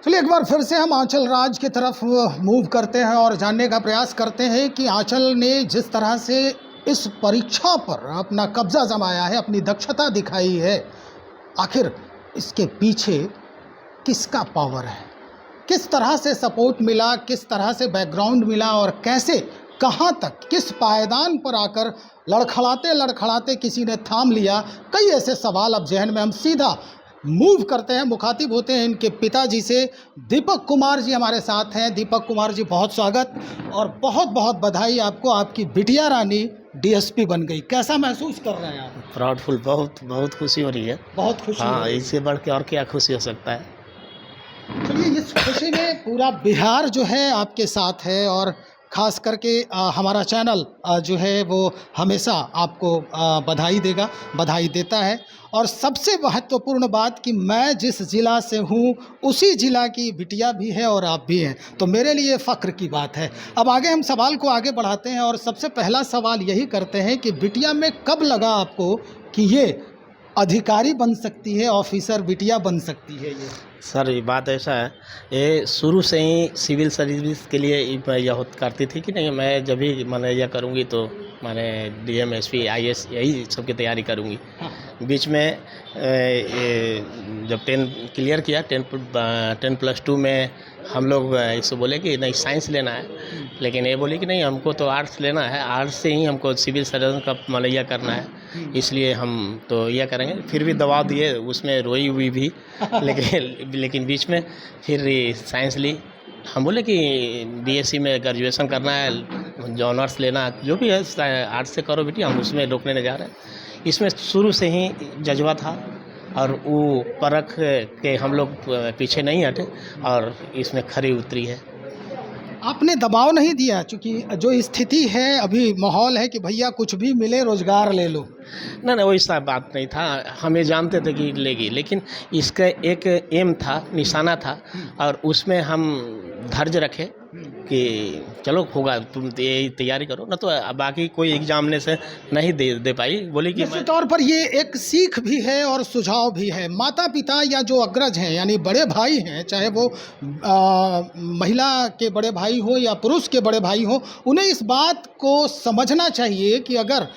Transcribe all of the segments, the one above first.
चलिए एक बार फिर से हम आंचल राज की तरफ मूव करते हैं और जानने का प्रयास करते हैं कि आंचल ने जिस तरह से इस परीक्षा पर अपना कब्जा जमाया है, अपनी दक्षता दिखाई है, आखिर इसके पीछे किसका पावर है, किस तरह से सपोर्ट मिला, किस तरह से बैकग्राउंड मिला और कैसे कहाँ तक किस पायदान पर आकर लड़खड़ाते लड़खड़ाते किसी ने थाम लिया। कई ऐसे सवाल अब जहन में। हम सीधा मूव करते हैं, मुखातिब होते हैं इनके पिताजी से। दीपक कुमार जी हमारे साथ हैं। दीपक कुमार जी, बहुत स्वागत और बहुत बहुत बधाई आपको। आपकी बिटिया रानी डीएसपी बन गई, कैसा महसूस कर रहे हैं आप? प्राउडफुल, बहुत बहुत खुशी हो रही है। बहुत खुशी हो हाँ, रही है। इससे बढ़ के और क्या खुशी हो सकता है। चलिए, इस खुशी में पूरा बिहार जो है आपके साथ है और ख़ास करके हमारा चैनल जो है वो हमेशा आपको बधाई देगा, बधाई देता है। और सबसे महत्वपूर्ण बात कि मैं जिस ज़िला से हूँ उसी ज़िला की बिटिया भी है और आप भी हैं, तो मेरे लिए फ़ख्र की बात है। अब आगे हम सवाल को आगे बढ़ाते हैं और सबसे पहला सवाल यही करते हैं कि बिटिया में कब लगा आपको कि ये अधिकारी बन सकती है, ऑफिसर बिटिया बन सकती है? ये सर, ये बात ऐसा है, ये शुरू से ही सिविल सर्विस के लिए यह करती थी कि नहीं, मैं जब भी मैंने यह करूँगी तो मैंने डीएम एसपी आईएएस यही सब की तैयारी करूँगी। हाँ। बीच में जब 10 क्लियर किया, 10+2 में हम लोग इससे बोले कि नहीं साइंस लेना है, लेकिन ये बोली कि नहीं हमको तो आर्ट्स लेना है, आर्ट्स से ही हमको सिविल सर्जन का मलैया करना है, इसलिए हम तो यह करेंगे। फिर भी दबाव दिए, उसमें रोई हुई भी लेकिन बीच में फिर साइंस ली। हम बोले कि बीएससी में ग्रेजुएशन करना है, जो ऑनर्स लेना है, जो भी है आर्ट्स से करो बेटी, हम उसमें रोकने नहीं जा रहे हैं। इसमें शुरू से ही जज्बा था और वो परख के हम लोग पीछे नहीं हटे और इसमें खरी उतरी है। आपने दबाव नहीं दिया, क्योंकि जो स्थिति है अभी माहौल है कि भैया कुछ भी मिले रोजगार ले लो? ना वैसा बात नहीं था, हम ये जानते थे कि लेगी, लेकिन इसका एक एम था, निशाना था और उसमें हम धैर्य रखे कि चलो होगा, तुम ये तैयारी करो ना, तो बाकी कोई एग्जाम से नहीं दे पाई। बोली कि निश्चित तौर पर ये एक सीख भी है और सुझाव भी है। माता पिता या जो अग्रज हैं यानी बड़े भाई हैं, चाहे वो महिला के बड़े भाई हो या पुरुष के बड़े भाई हो, उन्हें इस बात को समझना चाहिए कि अगर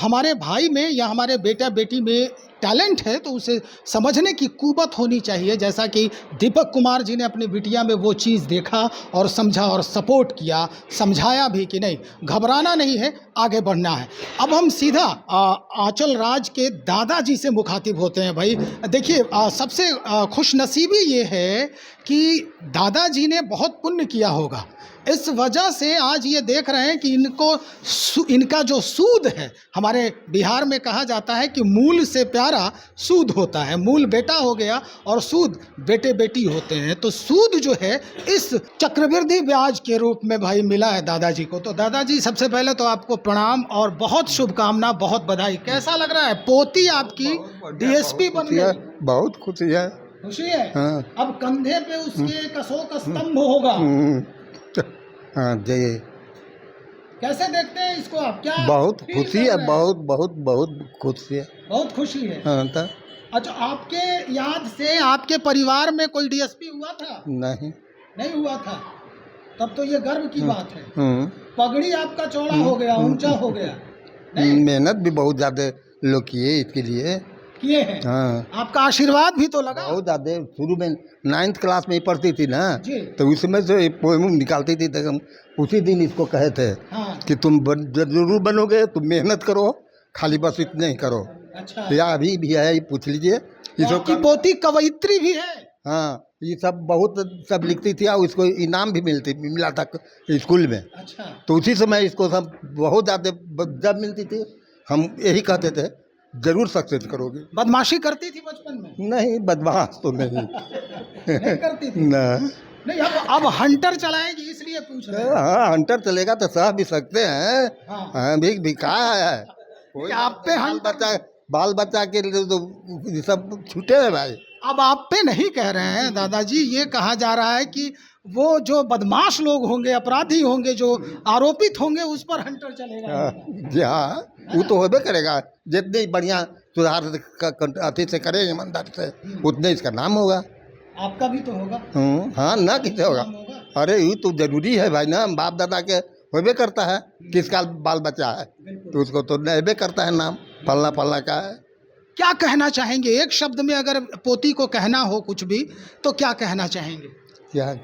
हमारे भाई में या हमारे बेटा बेटी में टैलेंट है तो उसे समझने की कुवत होनी चाहिए। जैसा कि दीपक कुमार जी ने अपनी बिटिया में वो चीज़ देखा और समझा और सपोर्ट किया, समझाया भी कि नहीं घबराना नहीं है, आगे बढ़ना है। अब हम सीधा आंचल राज के दादाजी से मुखातिब होते हैं। भाई देखिए, सबसे खुशनसीबी ये है कि दादाजी ने बहुत पुण्य किया होगा, इस वजह से आज ये देख रहे हैं कि इनका जो सूद है, हमारे बिहार में कहा जाता है कि मूल से प्यारा सूद होता है। मूल बेटा हो गया और सूद बेटे बेटी होते हैं। तो सूद जो है इस चक्रवृद्धि ब्याज के रूप में भाई मिला है दादाजी को। तो दादाजी, सबसे पहले तो आपको प्रणाम और बहुत शुभकामना, बहुत बधाई। कैसा लग रहा है, पोती आपकी डीएसपी बन गई? बहुत खुशी है। खुशी है? हाँ। अब कंधे पे उसके एक अशोक स्तंभ होगा। हाँ जी। कैसे देखते हैं इसको आप? क्या बहुत फील खुशी कर है, रहे हैं? बहुत बहुत बहुत खुशी है। बहुत खुशी है। हाँ तो अच्छा, आपके याद से आपके परिवार में कोई डीएसपी हुआ था? नहीं हुआ था। तब तो ये गर्व की बात है। हम्म। पगड़ी आपका चौड़ा हो गया, ऊंचा हो गया। नहीं मेहनत भी बहुत ज़्यादा लोग किए इसके लिए। किए हैं। हाँ, आपका आशीर्वाद भी तो लगा। बहुत ज़्यादा। शुरू में 9th क्लास में ही पढ़ती थी ना, जी। तो उसमें से पोएम निकालती थी, तो हम उसी दिन इसको कहे थे हाँ। कि तुम जरूर बनोगे, तुम मेहनत करो, खाली बस इतना ही करो। अच्छा, तो या अभी भी है, ये पूछ लीजिए। तो आपकी पोती कवयित्री भी है? हाँ, ये सब बहुत सब लिखती थी और इसको इनाम भी मिला था स्कूल में। अच्छा। तो उसी समय इसको सब बहुत ज़्यादा जब मिलती थी, हम यही कहते थे जरूर सक्सेस करोगे। बदमाशी करती थी बचपन में? नहीं, बदमाश तो नहीं। नहीं करती थी? ना। नहीं, अब हंटर चलाएगी इसलिए पूछ रहे हैं। हाँ, हंटर चलेगा तो सह भी सकते हैं। हाँ। हाँ, भी कहा है कोई आप पे बाल बच्चा के लिए तो ये सब छूटे हैं भाई। अब आप पे नहीं कह रहे हैं दादाजी, ये कहा जा रहा है कि वो जो बदमाश लोग होंगे, अपराधी होंगे, जो आरोपित होंगे, उस पर हंटर चलेगा। जी हाँ, वो तो होबे करेगा। जितने बढ़िया सुधार अति से करें ईमानदारी से, उतने इसका नाम होगा। आपका भी तो होगा, हाँ ना किसे होगा। नाम होगा। अरे ये तो जरूरी है भाई ना, बाप दादा के होबे करता है, किसका बाल बच्चा है बिल्कुल। तो उसको तो नहबे करता है नाम, फलना फलना का है। क्या कहना चाहेंगे एक शब्द में, अगर पोती को कहना हो कुछ भी तो क्या कहना चाहेंगे? क्या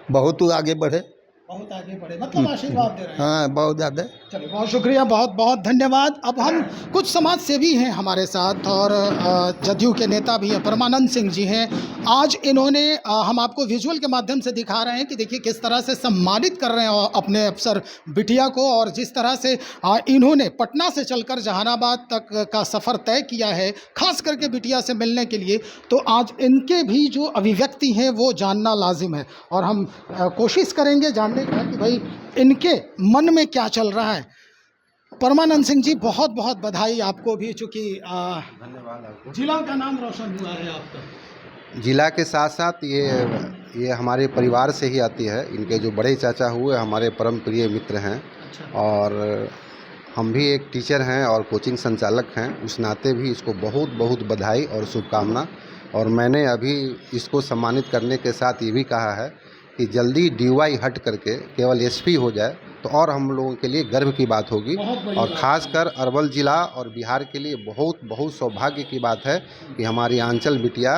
बहुत तू आगे बढ़े। बहुत आगे बढ़े, मतलब आशीर्वाद दे रहे हैं। हाँ बहुत ज़्यादा। चलिए, बहुत शुक्रिया, बहुत बहुत धन्यवाद। अब हम कुछ समाज सेवी हैं हमारे साथ और जदयू के नेता भी हैं, परमानंद सिंह जी हैं। आज इन्होंने हम आपको विजुअल के माध्यम से दिखा रहे हैं कि देखिए किस तरह से सम्मानित कर रहे हैं अपने अफसर बिटिया को, और जिस तरह से इन्होंने पटना से चलकर जहानाबाद तक का सफ़र तय किया है खास करके बिटिया से मिलने के लिए। तो आज इनके भी जो अभिव्यक्ति हैं वो जानना लाजिम है, और हम कोशिश करेंगे जानने का कि भाई इनके मन में क्या चल रहा है। परमानंद सिंह जी, बहुत बहुत बधाई आपको भी, चूँकि धन्यवाद। जिला का नाम रोशन हुआ है आपका। जिला के साथ साथ ये हमारे परिवार से ही आती है। इनके जो बड़े चाचा हुए हमारे परम प्रिय मित्र हैं, अच्छा। और हम भी एक टीचर हैं और कोचिंग संचालक हैं, उस नाते भी इसको बहुत बहुत बधाई और शुभकामना। और मैंने अभी इसको सम्मानित करने के साथ ये भी कहा है कि जल्दी DY हट करके केवल SP हो जाए तो और हम लोगों के लिए गर्व की बात होगी, और ख़ासकर अरवल ज़िला और बिहार के लिए बहुत बहुत सौभाग्य की बात है कि हमारी आंचल बिटिया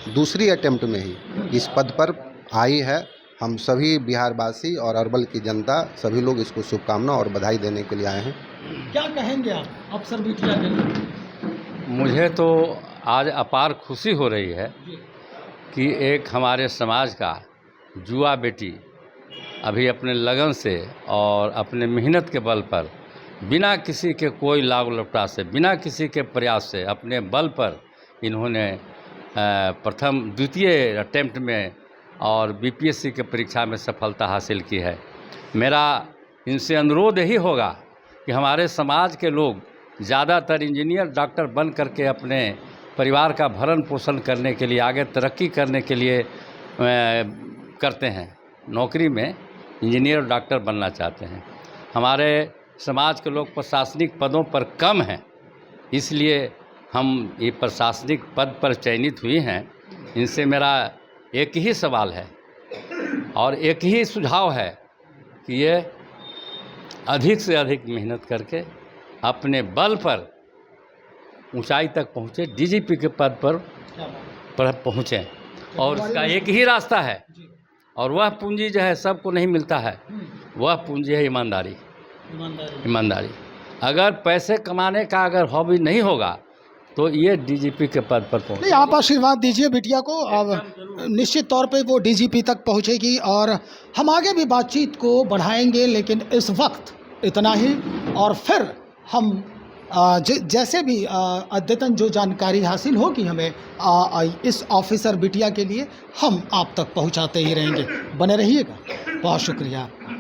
दूसरी अटेम्प्ट में ही इस पद पर आई है। हम सभी बिहारवासी और अरवल की जनता सभी लोग इसको शुभकामना और बधाई देने के लिए आए हैं। क्या कहेंगे आप अफसर बिटिया के लिए? मुझे तो आज अपार खुशी हो रही है कि एक हमारे समाज का जुआ बेटी अभी अपने लगन से और अपने मेहनत के बल पर, बिना किसी के कोई लाग लपटा से, बिना किसी के प्रयास से, अपने बल पर इन्होंने प्रथम द्वितीय अटेम्प्ट में और BPSC के परीक्षा में सफलता हासिल की है। मेरा इनसे अनुरोध यही होगा कि हमारे समाज के लोग ज़्यादातर इंजीनियर डॉक्टर बन करके अपने परिवार का भरण पोषण करने के लिए, आगे तरक्की करने के लिए करते हैं, नौकरी में इंजीनियर और डॉक्टर बनना चाहते हैं। हमारे समाज के लोग प्रशासनिक पदों पर कम हैं, इसलिए हम ये प्रशासनिक पद पर चयनित हुई हैं। इनसे मेरा एक ही सवाल है और एक ही सुझाव है कि ये अधिक से अधिक मेहनत करके अपने बल पर ऊंचाई तक पहुँचे, DGP के पद पर पहुँचें। और इसका एक ही रास्ता है, और वह पूंजी जो है सबको नहीं मिलता है, वह पूंजी है ईमानदारी। ईमानदारी अगर पैसे कमाने का अगर हॉबी नहीं होगा तो ये DGP के पद पर पहुँचे। नहीं, आप आशीर्वाद दीजिए बिटिया को, अब निश्चित तौर पे वो DGP तक पहुंचेगी, और हम आगे भी बातचीत को बढ़ाएंगे, लेकिन इस वक्त इतना ही। और फिर हम जैसे भी अद्यतन जो जानकारी हासिल होगी हमें इस ऑफिसर बिटिया के लिए, हम आप तक पहुंचाते ही रहेंगे। बने रहिएगा, बहुत शुक्रिया आपका।